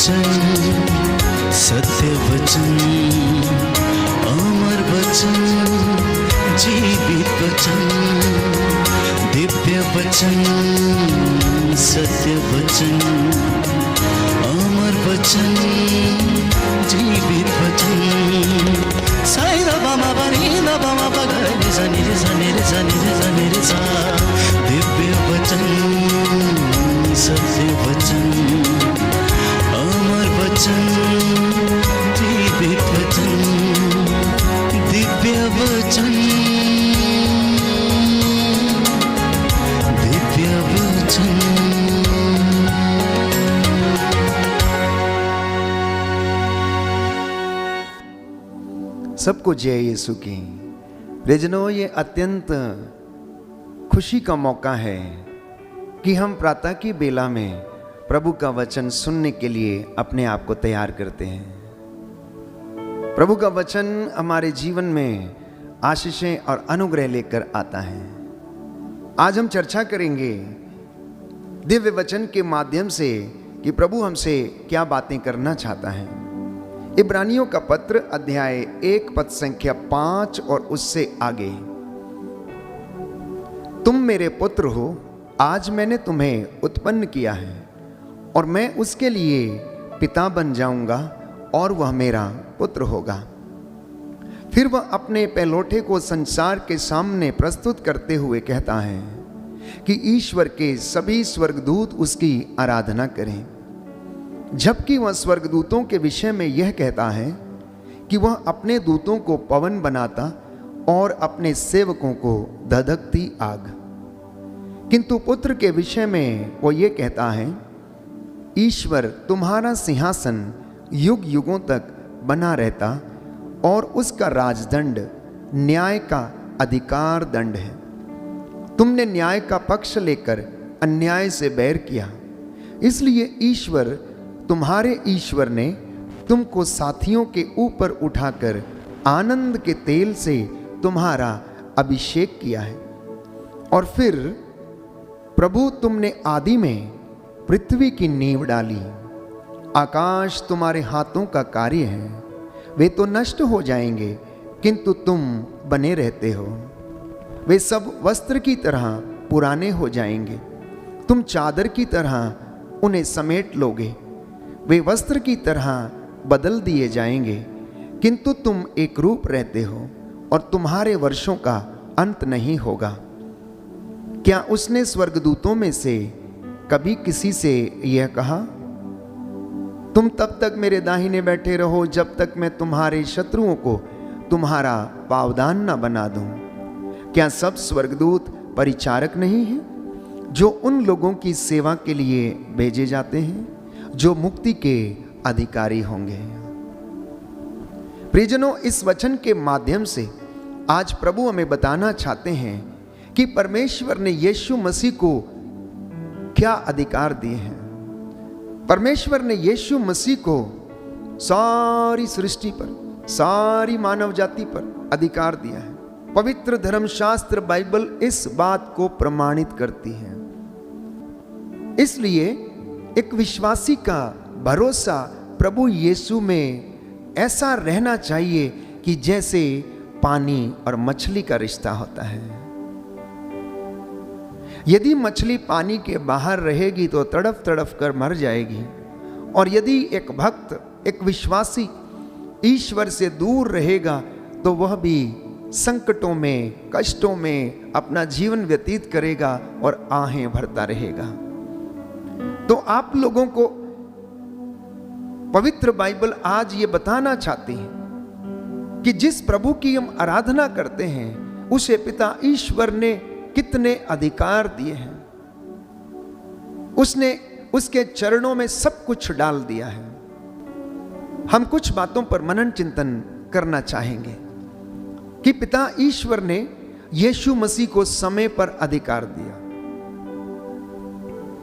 वचन, सत्य वचन, अमर वचन, जीवित वचन, दिव्य वचन, सत्य वचन, अमर वचन, जीवित वचन। साई दा मा पा नी दा पा मा पा गा रे सा नी रे सा नी रे सा नी रे सा नी रे सा। दिव्य वचन, सत्य वचन, अमर वचन, जीवित वचन, दिव्य वचन, दिव्य वचन। सबको जय यीशु की। प्रियजनों, ये अत्यंत खुशी का मौका है कि हम प्रातः की बेला में प्रभु का वचन सुनने के लिए अपने आप को तैयार करते हैं। प्रभु का वचन हमारे जीवन में आशीषें और अनुग्रह लेकर आता है। आज हम चर्चा करेंगे दिव्य वचन के माध्यम से कि प्रभु हमसे क्या बातें करना चाहता है। इब्रानियों का पत्र अध्याय 1 पद संख्या 5 और उससे आगे। तुम मेरे पुत्र हो, आज मैंने तुम्हें उत्पन्न किया है और मैं उसके लिए पिता बन जाऊंगा और वह मेरा पुत्र होगा। फिर वह अपने पहलौठे को संसार के सामने प्रस्तुत करते हुए कहता है कि ईश्वर के सभी स्वर्गदूत उसकी आराधना करें। जबकि वह स्वर्गदूतों के विषय में यह कहता है कि वह अपने दूतों को पवन बनाता और अपने सेवकों को धधकती आग। किंतु पुत्र के विषय में वो ये कहता है, ईश्वर तुम्हारा सिंहासन युग युगों तक बना रहता और उसका राजदंड न्याय का अधिकार दंड है। तुमने न्याय का पक्ष लेकर अन्याय से बैर किया, इसलिए ईश्वर तुम्हारे ईश्वर ने तुमको साथियों के ऊपर उठाकर आनंद के तेल से तुम्हारा अभिषेक किया है। और फिर प्रभु, तुमने आदि में पृथ्वी की नींव डाली। आकाश तुम्हारे हाथों का कार्य है, वे तो नष्ट हो जाएंगे किंतु तुम बने रहते हो। वे सब वस्त्र की तरह पुराने हो जाएंगे, तुम चादर की तरह उन्हें समेट लोगे। वे वस्त्र की तरह बदल दिए जाएंगे किंतु तुम एक रूप रहते हो और तुम्हारे वर्षों का अंत नहीं होगा। क्या उसने स्वर्गदूतों में से कभी किसी से यह कहा, तुम तब तक मेरे दाहिने बैठे रहो जब तक मैं तुम्हारे शत्रुओं को तुम्हारा पावदान न बना दूं? क्या सब स्वर्गदूत परिचारक नहीं हैं जो उन लोगों की सेवा के लिए भेजे जाते हैं जो मुक्ति के अधिकारी होंगे? प्रियजनों, इस वचन के माध्यम से आज प्रभु हमें बताना चाहते हैं कि परमेश्वर ने यीशु मसीह को क्या अधिकार दिए हैं। परमेश्वर ने यीशु मसीह को सारी सृष्टि पर, सारी मानव जाति पर अधिकार दिया है। पवित्र धर्मशास्त्र बाइबल इस बात को प्रमाणित करती है। इसलिए एक विश्वासी का भरोसा प्रभु यीशु में ऐसा रहना चाहिए कि जैसे पानी और मछली का रिश्ता होता है। यदि मछली पानी के बाहर रहेगी तो तड़फ तड़फ कर मर जाएगी, और यदि एक भक्त, एक विश्वासी ईश्वर से दूर रहेगा तो वह भी संकटों में, कष्टों में अपना जीवन व्यतीत करेगा और आहें भरता रहेगा। तो आप लोगों को पवित्र बाइबल आज ये बताना चाहती है कि जिस प्रभु की हम आराधना करते हैं उसे पिता ईश्वर ने कितने अधिकार दिए हैं। उसने उसके चरणों में सब कुछ डाल दिया है। हम कुछ बातों पर मनन चिंतन करना चाहेंगे कि पिता ईश्वर ने यीशु मसीह को समय पर अधिकार दिया।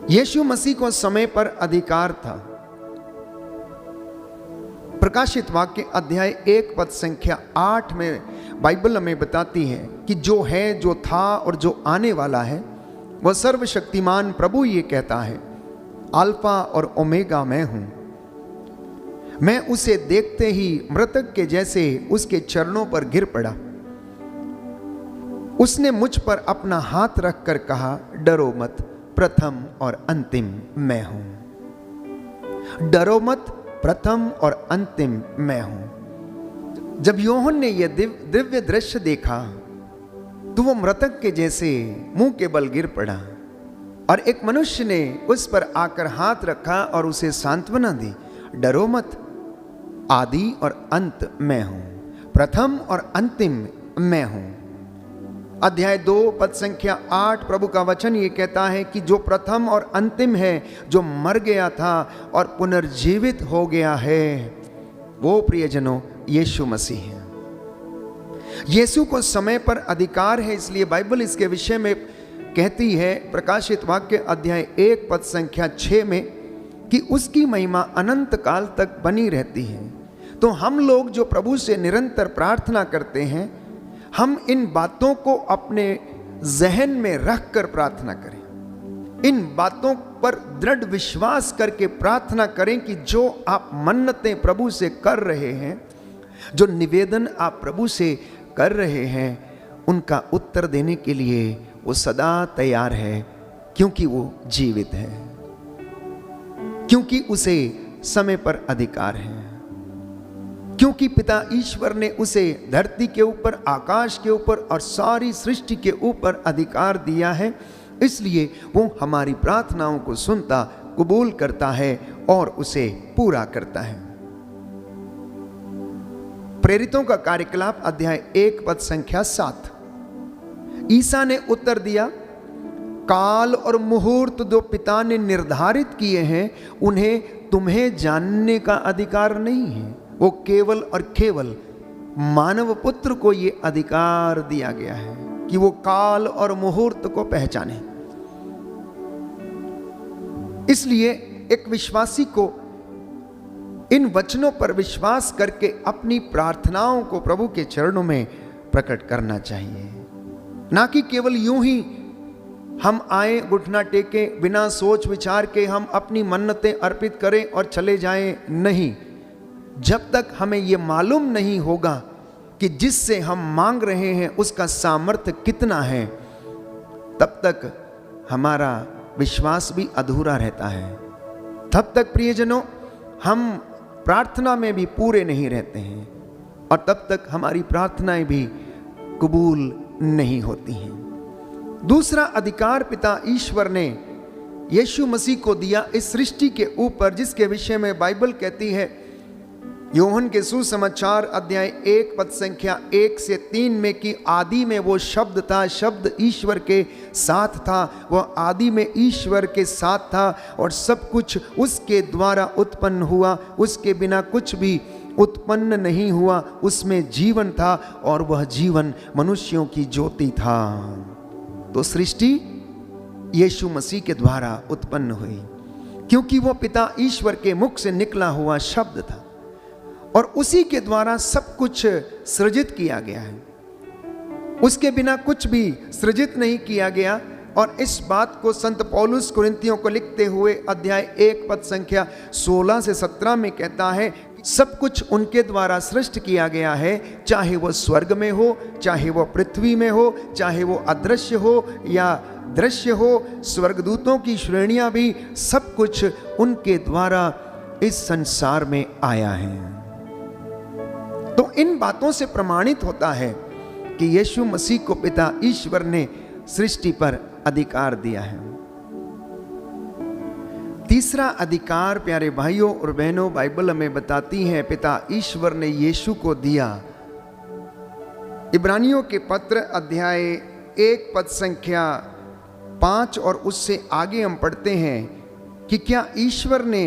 यीशु मसीह को समय पर अधिकार था। प्रकाशित वाक्य अध्याय 1 पद संख्या 8 में बाइबल हमें बताती है कि जो है, जो था और जो आने वाला है वह सर्वशक्तिमान प्रभु ये कहता है, अल्फा और ओमेगा मैं हूं, मैं उसे देखते ही मृतक के जैसे उसके चरणों पर गिर पड़ा। उसने मुझ पर अपना हाथ रखकर कहा, डरो मत, प्रथम और अंतिम मैं हूं। डरो मत, प्रथम और अंतिम मैं हूं। जब यूहन्ना ने यह दिव्य दृश्य देखा तो वो मृतक के जैसे मुंह के बल गिर पड़ा और एक मनुष्य ने उस पर आकर हाथ रखा और उसे सांत्वना दी, डरो मत, आदि और अंत मैं हूं, प्रथम और अंतिम मैं हूं। अध्याय 2 पद संख्या 8 प्रभु का वचन ये कहता है कि जो प्रथम और अंतिम है, जो मर गया था और पुनर्जीवित हो गया है, वो प्रियजनों यीशु मसीह है। यीशु को समय पर अधिकार है, इसलिए बाइबल इसके विषय में कहती है प्रकाशित वाक्य अध्याय 1 पद संख्या 6 में कि उसकी महिमा अनंत काल तक बनी रहती है। तो हम लोग जो प्रभु से निरंतर प्रार्थना करते हैं, हम इन बातों को अपने जहन में रख कर प्रार्थना करें। इन बातों पर दृढ़ विश्वास करके प्रार्थना करें कि जो आप मन्नतें प्रभु से कर रहे हैं, जो निवेदन आप प्रभु से कर रहे हैं, उनका उत्तर देने के लिए वो सदा तैयार है, क्योंकि वो जीवित है, क्योंकि उसे समय पर अधिकार है, क्योंकि पिता ईश्वर ने उसे धरती के ऊपर, आकाश के ऊपर और सारी सृष्टि के ऊपर अधिकार दिया है। इसलिए वो हमारी प्रार्थनाओं को सुनता, कबूल करता है और उसे पूरा करता है। प्रेरितों का कार्यकलाप अध्याय 1 पद संख्या 7। ईसा ने उत्तर दिया, काल और मुहूर्त जो पिता ने निर्धारित किए हैं, उन्हें तुम्हें जानने का अधिकार नहीं है। वो केवल और केवल मानव पुत्र को ये अधिकार दिया गया है कि वो काल और मुहूर्त को पहचाने। इसलिए एक विश्वासी को इन वचनों पर विश्वास करके अपनी प्रार्थनाओं को प्रभु के चरणों में प्रकट करना चाहिए, ना कि केवल यूं ही हम आए, घुटना टेके, बिना सोच विचार के हम अपनी मन्नतें अर्पित करें और चले जाएं। नहीं, जब तक हमें यह मालूम नहीं होगा कि जिससे हम मांग रहे हैं उसका सामर्थ्य कितना है, तब तक हमारा विश्वास भी अधूरा रहता है। तब तक प्रियजनों हम प्रार्थना में भी पूरे नहीं रहते हैं और तब तक हमारी प्रार्थनाएं भी कबूल नहीं होती हैं। दूसरा अधिकार पिता ईश्वर ने यीशु मसीह को दिया इस सृष्टि के ऊपर, जिसके विषय में बाइबल कहती है यूहन्ना के सुसमाचार अध्याय 1 पद संख्या 1 से 3 में कि आदि में वो शब्द था, शब्द ईश्वर के साथ था, वह आदि में ईश्वर के साथ था और सब कुछ उसके द्वारा उत्पन्न हुआ, उसके बिना कुछ भी उत्पन्न नहीं हुआ। उसमें जीवन था और वह जीवन मनुष्यों की ज्योति था। तो सृष्टि यीशु मसीह के द्वारा उत्पन्न हुई, क्योंकि वह पिता ईश्वर के मुख से निकला हुआ शब्द था और उसी के द्वारा सब कुछ सृजित किया गया है। उसके बिना कुछ भी सृजित नहीं किया गया। और इस बात को संत पौलुस कुरिन्थियों को लिखते हुए अध्याय 1 पद संख्या 16 से 17 में कहता है, सब कुछ उनके द्वारा सृष्ट किया गया है, चाहे वो स्वर्ग में हो, चाहे वो पृथ्वी में हो, चाहे वो अदृश्य हो या दृश्य हो, स्वर्गदूतों की श्रेणियां भी, सब कुछ उनके द्वारा इस संसार में आया है। तो इन बातों से प्रमाणित होता है कि यीशु मसीह को पिता ईश्वर ने सृष्टि पर अधिकार दिया है। तीसरा अधिकार प्यारे भाइयों और बहनों, बाइबल हमें बताती है पिता ईश्वर ने यीशु को दिया। इब्रानियों के पत्र अध्याय 1 पद संख्या 5 और उससे आगे हम पढ़ते हैं कि क्या ईश्वर ने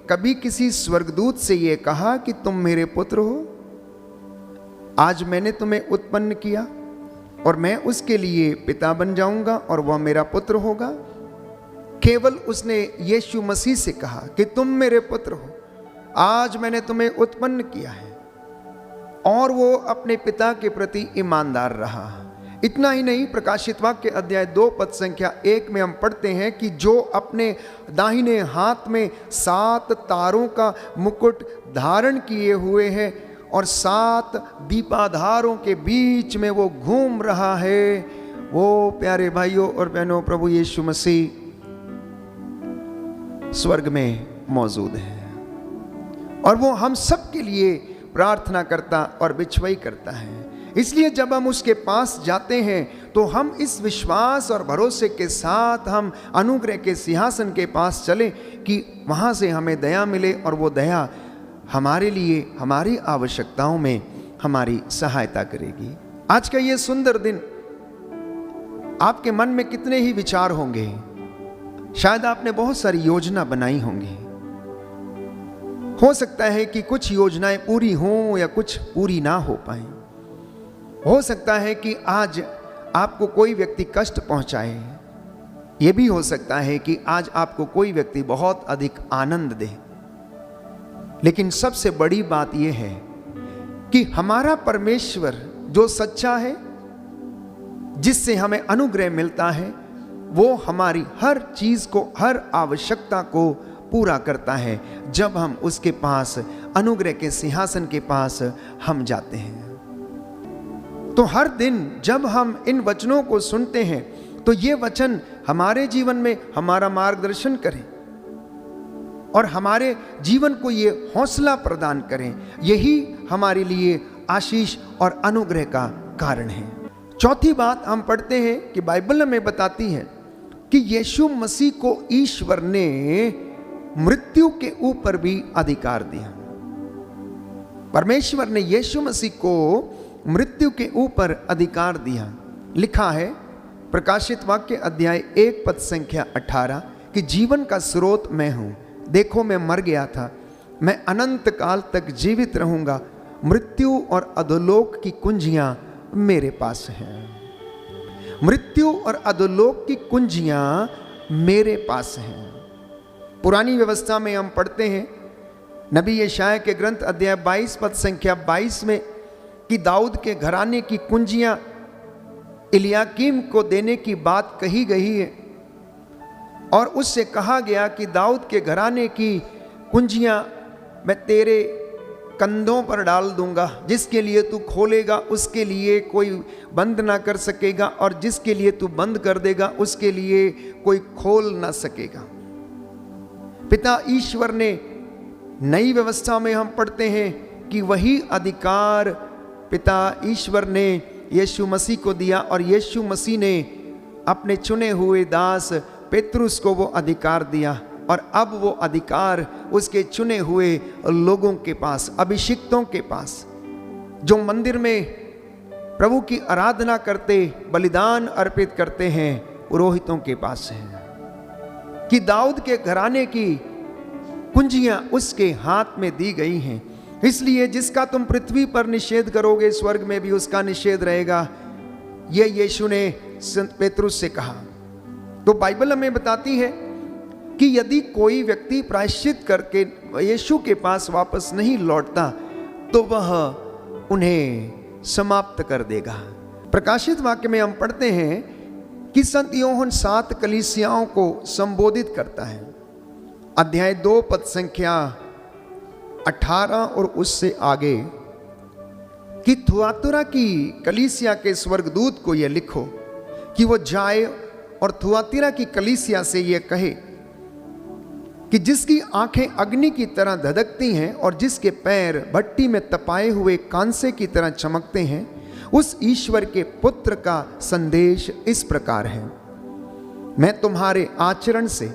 कभी किसी स्वर्गदूत से यह कहा कि तुम मेरे पुत्र हो, आज मैंने तुम्हें उत्पन्न किया और मैं उसके लिए पिता बन जाऊंगा और वह मेरा पुत्र होगा। केवल उसने यीशु मसीह से कहा कि तुम मेरे पुत्र हो, आज मैंने तुम्हें उत्पन्न किया है, और वो अपने पिता के प्रति ईमानदार रहा। इतना ही नहीं, प्रकाशित वाक्य अध्याय 2 पद संख्या 1 में हम पढ़ते हैं कि जो अपने दाहिने हाथ में 7 तारों का मुकुट धारण किए हुए है और 7 दीपाधारों के बीच में वो घूम रहा है, वो प्यारे भाइयों और बहनों प्रभु यीशु मसीह स्वर्ग में मौजूद है और वो हम सब के लिए प्रार्थना करता और बिछवाई करता है। इसलिए जब हम उसके पास जाते हैं तो हम इस विश्वास और भरोसे के साथ हम अनुग्रह के सिंहासन के पास चलें कि वहाँ से हमें दया मिले और वो दया हमारे लिए हमारी आवश्यकताओं में हमारी सहायता करेगी। आज का ये सुंदर दिन, आपके मन में कितने ही विचार होंगे, शायद आपने बहुत सारी योजना बनाई होंगी। हो सकता है कि कुछ योजनाएं पूरी हों या कुछ पूरी ना हो पाए। हो सकता है कि आज आपको कोई व्यक्ति कष्ट पहुंचाए, यह भी हो सकता है कि आज आपको कोई व्यक्ति बहुत अधिक आनंद दे। लेकिन सबसे बड़ी बात यह है कि हमारा परमेश्वर जो सच्चा है, जिससे हमें अनुग्रह मिलता है, वो हमारी हर चीज को, हर आवश्यकता को पूरा करता है जब हम उसके पास, अनुग्रह के सिंहासन के पास हम जाते हैं। तो हर दिन जब हम इन वचनों को सुनते हैं तो ये वचन हमारे जीवन में हमारा मार्गदर्शन करें और हमारे जीवन को ये हौसला प्रदान करें। यही हमारे लिए आशीष और अनुग्रह का कारण है। चौथी बात हम पढ़ते हैं कि बाइबल हमें बताती है कि यीशु मसीह को ईश्वर ने मृत्यु के ऊपर भी अधिकार दिया। परमेश्वर ने यीशु मसीह को मृत्यु के ऊपर अधिकार दिया। लिखा है प्रकाशित वाक्य अध्याय 1 पद संख्या 18 कि जीवन का स्रोत मैं हूं, देखो मैं मर गया था, मैं अनंत काल तक जीवित रहूंगा, मृत्यु और अधोलोक की कुंजियां मेरे पास हैं। मृत्यु और अधोलोक की कुंजियां मेरे पास हैं। पुरानी व्यवस्था में हम पढ़ते हैं नबी यशायाह के ग्रंथ अध्याय 22 पद संख्या 22 में कि दाऊद के घराने की कुंजियां इलियाकीम को देने की बात कही गई है और उससे कहा गया कि दाऊद के घराने की कुंजियां मैं तेरे कंधों पर डाल दूंगा, जिसके लिए तू खोलेगा उसके लिए कोई बंद ना कर सकेगा और जिसके लिए तू बंद कर देगा उसके लिए कोई खोल ना सकेगा। पिता ईश्वर ने, नई व्यवस्था में हम पढ़ते हैं कि वही अधिकार पिता ईश्वर ने यीशु मसीह को दिया और यीशु मसीह ने अपने चुने हुए दास पेतरुस को वो अधिकार दिया और अब वो अधिकार उसके चुने हुए लोगों के पास, अभिषिक्तों के पास, जो मंदिर में प्रभु की आराधना करते, बलिदान अर्पित करते हैं, पुरोहितों के पास है कि दाऊद के घराने की कुंजियां उसके हाथ में दी गई हैं। इसलिए जिसका तुम पृथ्वी पर निषेध करोगे स्वर्ग में भी उसका निषेध रहेगा, ये यीशु ने संत पेतरुस से कहा। तो बाइबल हमें बताती है कि यदि कोई व्यक्ति प्रायश्चित करके यीशु के पास वापस नहीं लौटता तो वह उन्हें समाप्त कर देगा। प्रकाशित वाक्य में हम पढ़ते हैं कि संत यूहन्ना 7 कलीसियाओं को संबोधित करता है। अध्याय 2 पद संख्या 18 और उससे आगे कि थुआतिरा की कलीसिया के स्वर्गदूत को यह लिखो कि वो जाए और थुआतिरा की कलीसिया से यह कहे कि जिसकी आंखें अग्नि की तरह धधकती हैं और जिसके पैर भट्टी में तपाए हुए कांसे की तरह चमकते हैं, उस ईश्वर के पुत्र का संदेश इस प्रकार है। मैं तुम्हारे आचरण से,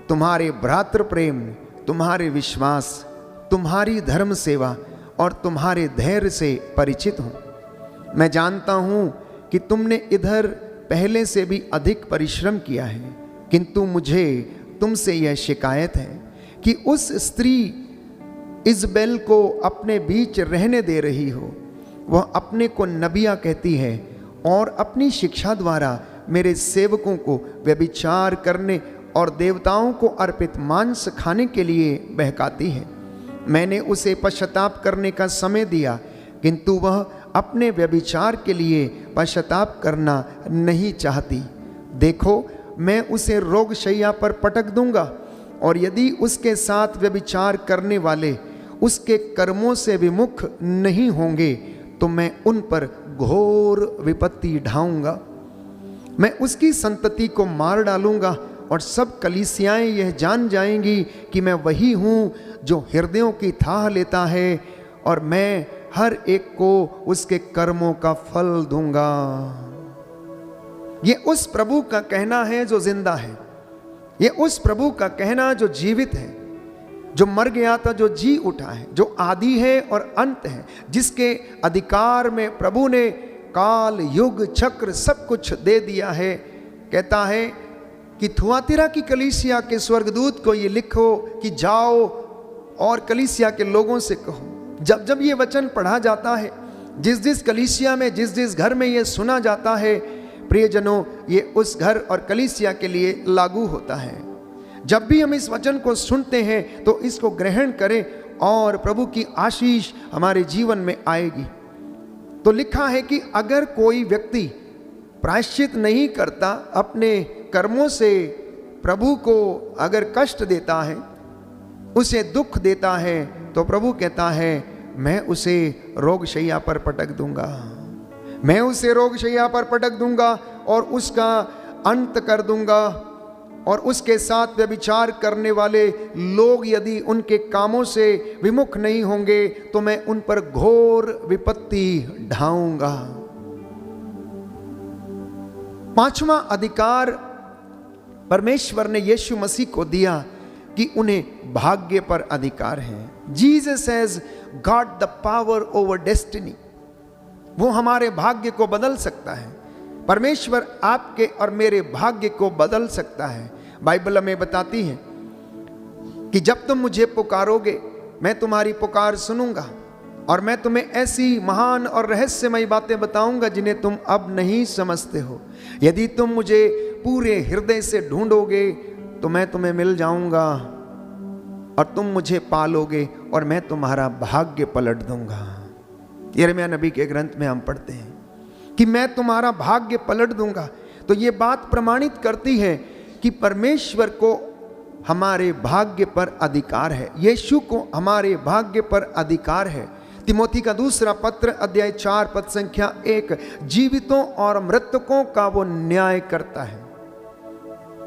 तुम्हारे भ्रातृ प्रेम, तुम्हारे विश्वास, तुम्हारी धर्म सेवा और तुम्हारे धैर्य से परिचित हूं। मैं जानता हूं कि तुमने इधर पहले से भी अधिक परिश्रम किया है, किंतु मुझे तुमसे यह शिकायत है कि उस स्त्री इजबेल को अपने बीच रहने दे रही हो। वह अपने को नबिया कहती है और अपनी शिक्षा द्वारा मेरे सेवकों को व्यभिचार करने और देवताओं को अर्पित मांस खाने के लिए बहकाती है। मैंने उसे पश्चाताप करने का समय दिया, किंतु वह अपने व्यभिचार के लिए पश्चाताप करना नहीं चाहती। देखो, मैं उसे रोगशैया पर पटक दूंगा, और यदि उसके साथ व्यभिचार करने वाले उसके कर्मों से विमुख नहीं होंगे तो मैं उन पर घोर विपत्ति ढाऊंगा। मैं उसकी संतति को मार डालूंगा, और सब कलीसियाएं यह जान जाएंगी कि मैं वही हूँ जो हृदयों की थाह लेता है, और मैं हर एक को उसके कर्मों का फल दूंगा। ये उस प्रभु का कहना है जो जिंदा है। ये उस प्रभु का कहना जो जीवित है, जो मर गया था, जो जी उठा है, जो आदि है और अंत है, जिसके अधिकार में प्रभु ने काल युग चक्र सब कुछ दे दिया है। कहता है कि थुआतिरा की कलीसिया के स्वर्गदूत को ये लिखो कि जाओ और कलीसिया के लोगों से कहो। जब जब ये वचन पढ़ा जाता है, जिस जिस कलीसिया में, जिस जिस घर में ये सुना जाता है, प्रियजनों, ये उस घर और कलीसिया के लिए लागू होता है। जब भी हम इस वचन को सुनते हैं तो इसको ग्रहण करें और प्रभु की आशीष हमारे जीवन में आएगी। तो लिखा है कि अगर कोई व्यक्ति प्रायश्चित नहीं करता, अपने कर्मों से प्रभु को अगर कष्ट देता है, उसे दुख देता है, तो प्रभु कहता है मैं उसे रोगशैया पर पटक दूंगा। मैं उसे रोगशैया पर पटक दूंगा और उसका अंत कर दूंगा। और उसके साथ व्यभिचार करने वाले लोग यदि उनके कामों से विमुख नहीं होंगे तो मैं उन पर घोर विपत्ति ढाऊंगा। पांचवा अधिकार परमेश्वर ने यीशु मसीह को दिया कि उन्हें भाग्य पर अधिकार है। Jesus has got the power over destiny. वो हमारे भाग्य को बदल सकता है। परमेश्वर आपके और मेरे भाग्य को बदल सकता है। बाइबल हमें बताती है कि जब तुम मुझे पुकारोगे मैं तुम्हारी पुकार सुनूंगा, और मैं तुम्हें ऐसी महान और रहस्यमयी बातें बताऊंगा जिन्हें तुम अब नहीं समझते हो। यदि तुम मुझे पूरे हृदय से ढूंढोगे तो मैं तुम्हें मिल जाऊंगा, और तुम मुझे पालोगे और मैं तुम्हारा भाग्य पलट दूंगा। यिर्मयाह नबी के ग्रंथ में हम पढ़ते हैं कि मैं तुम्हारा भाग्य पलट दूंगा। तो ये बात प्रमाणित करती है कि परमेश्वर को हमारे भाग्य पर अधिकार है। यीशु को हमारे भाग्य पर अधिकार है। तिमोथी का दूसरा पत्र अध्याय 4 पद संख्या 1, जीवितों और मृतकों का वो न्याय करता है।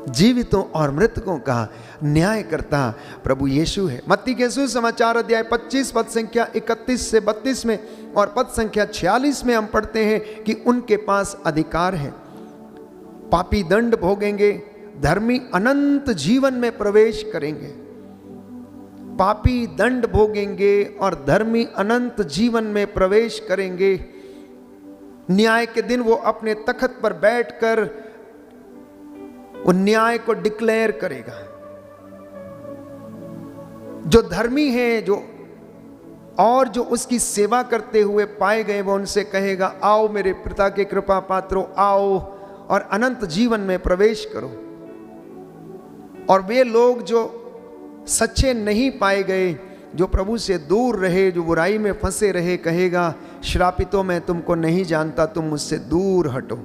जीवितों और मृतकों का न्याय करता प्रभु यीशु है। मत्ती के सुसमाचार अध्याय 25 पद संख्या 31 से 32 में और पद संख्या 46 में हम पढ़ते हैं कि उनके पास अधिकार है। पापी दंड भोगेंगे, धर्मी अनंत जीवन में प्रवेश करेंगे। पापी दंड भोगेंगे और धर्मी अनंत जीवन में प्रवेश करेंगे। न्याय के दिन वो अपने तख्त पर बैठकर उन न्याय को डिक्लेयर करेगा। जो धर्मी है, जो उसकी सेवा करते हुए पाए गए, वो उनसे कहेगा आओ मेरे पिता के कृपा पात्रों, आओ और अनंत जीवन में प्रवेश करो। और वे लोग जो सच्चे नहीं पाए गए, जो प्रभु से दूर रहे, जो बुराई में फंसे रहे, कहेगा श्रापितों मैं तुमको नहीं जानता, तुम मुझसे दूर हटो।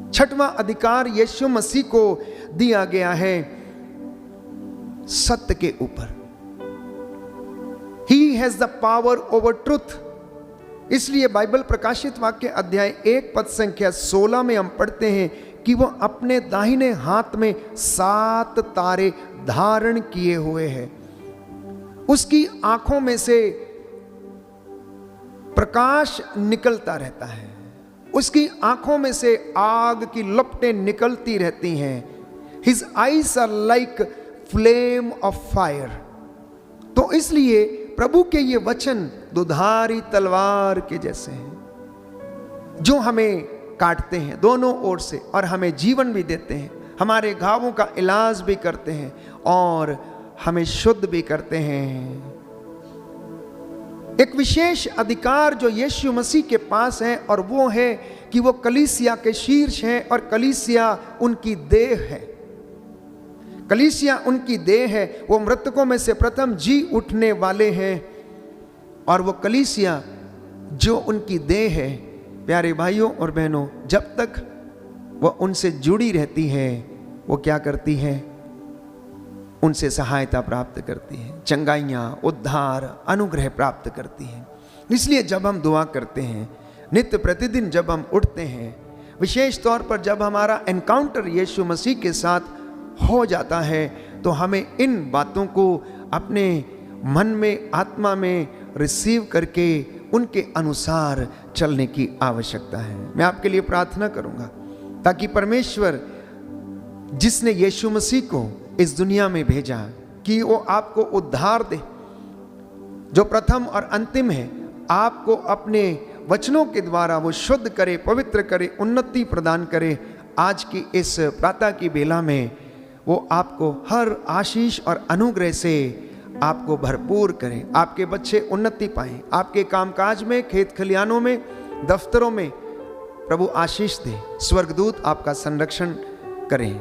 छठवां अधिकार यीशु मसीह को दिया गया है सत्य के ऊपर। He has the power over truth। इसलिए बाइबल प्रकाशित वाक्य अध्याय 1 पद संख्या 16 में हम पढ़ते हैं कि वो अपने दाहिने हाथ में 7 तारे धारण किए हुए हैं। उसकी आंखों में से प्रकाश निकलता रहता है। उसकी आंखों में से आग की लपटें निकलती रहती हैं। His eyes are like flame of fire। तो इसलिए प्रभु के ये वचन दुधारी तलवार के जैसे हैं, जो हमें काटते हैं दोनों ओर से और हमें जीवन भी देते हैं, हमारे घावों का इलाज भी करते हैं और हमें शुद्ध भी करते हैं। एक विशेष अधिकार जो यीशु मसीह के पास है, और वो है कि वो कलीसिया के शीर्ष हैं और कलीसिया उनकी देह है। कलीसिया उनकी देह है। वो मृतकों में से प्रथम जी उठने वाले हैं और वो कलीसिया जो उनकी देह है प्यारे भाइयों और बहनों, जब तक वह उनसे जुड़ी रहती है वो क्या करती है? उनसे सहायता प्राप्त करती है, चंगाइयाँ, उद्धार, अनुग्रह प्राप्त करती है। इसलिए जब हम दुआ करते हैं, नित्य प्रतिदिन जब हम उठते हैं, विशेष तौर पर जब हमारा एनकाउंटर यीशु मसीह के साथ हो जाता है, तो हमें इन बातों को अपने मन में, आत्मा में रिसीव करके उनके अनुसार चलने की आवश्यकता है। मैं आपके लिए प्रार्थना करूंगा ताकि परमेश्वर जिसने यीशु मसीह को इस दुनिया में भेजा कि वो आपको उद्धार दे, जो प्रथम और अंतिम है, आपको अपने वचनों के द्वारा वो शुद्ध करे, पवित्र करे, उन्नति प्रदान करे। आज की इस प्रातः की बेला में वो आपको हर आशीष और अनुग्रह से आपको भरपूर करे। आपके बच्चे उन्नति पाएं, आपके कामकाज में, खेत खलियानों में, दफ्तरों में प्रभु आशीष दे। स्वर्गदूत आपका संरक्षण करें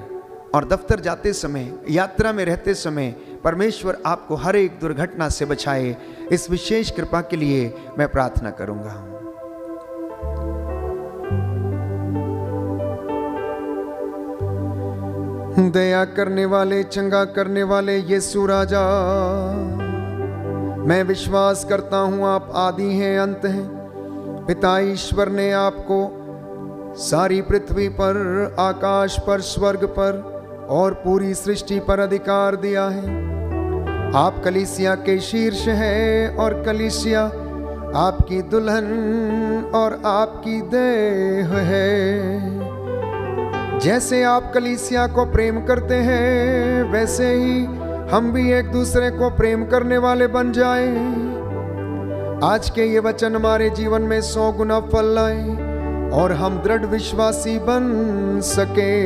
और दफ्तर जाते समय, यात्रा में रहते समय परमेश्वर आपको हर एक दुर्घटना से बचाए। इस विशेष कृपा के लिए मैं प्रार्थना करूंगा। दया करने वाले, चंगा करने वाले यीशु राजा, मैं विश्वास करता हूं आप आदि हैं, अंत हैं। पिता ईश्वर ने आपको सारी पृथ्वी पर, आकाश पर, स्वर्ग पर और पूरी सृष्टि पर अधिकार दिया है। आप कलीसिया के शीर्ष हैं और कलीसिया आपकी दुल्हन और आपकी देह है। जैसे आप कलीसिया को प्रेम करते हैं, वैसे ही हम भी एक दूसरे को प्रेम करने वाले बन जाएं। आज के ये वचन हमारे जीवन में 100 गुना फल लाएं और हम दृढ़ विश्वासी बन सके।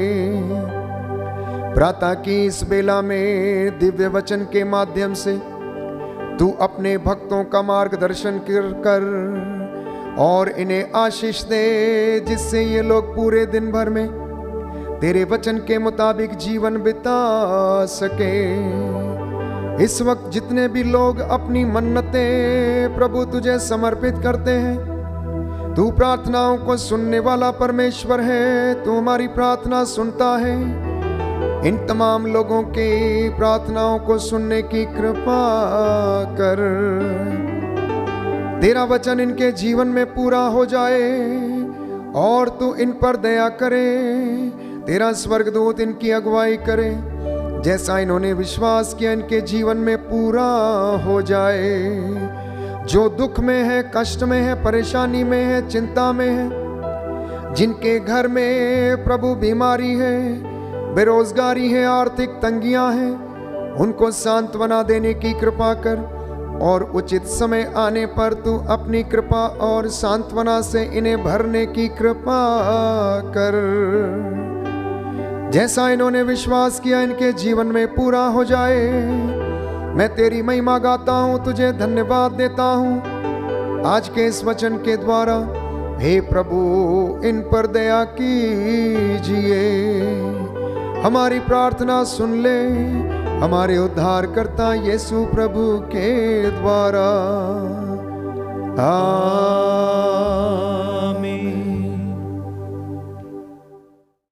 प्रातः की इस बेला में दिव्य वचन के माध्यम से तू अपने भक्तों का मार्गदर्शन कर और इन्हें आशीष दे, जिससे ये लोग पूरे दिन भर में तेरे वचन के मुताबिक जीवन बिता सके। इस वक्त जितने भी लोग अपनी मन्नतें प्रभु तुझे समर्पित करते हैं, तू प्रार्थनाओं को सुनने वाला परमेश्वर है। तू हमारी प्रार्थना सुनता है। इन तमाम लोगों की प्रार्थनाओं को सुनने की कृपा कर। तेरा वचन इनके जीवन में पूरा हो जाए और तू इन पर दया करे। तेरा स्वर्गदूत इनकी अगुवाई करे। जैसा इन्होंने विश्वास किया इनके जीवन में पूरा हो जाए। जो दुख में है, कष्ट में है, परेशानी में है, चिंता में है, जिनके घर में प्रभु बीमारी है, बेरोजगारी है, आर्थिक तंगियां हैं, उनको सांत्वना देने की कृपा कर और उचित समय आने पर तू अपनी कृपा और सांत्वना से इन्हें भरने की कृपा कर। जैसा इन्होंने विश्वास किया इनके जीवन में पूरा हो जाए। मैं तेरी महिमा गाता हूं, तुझे धन्यवाद देता हूं आज के इस वचन के द्वारा। हे प्रभु, इन पर दया कीजिए। हमारी प्रार्थना सुन ले हमारे उद्धारकर्ता यीशु प्रभु के द्वारा।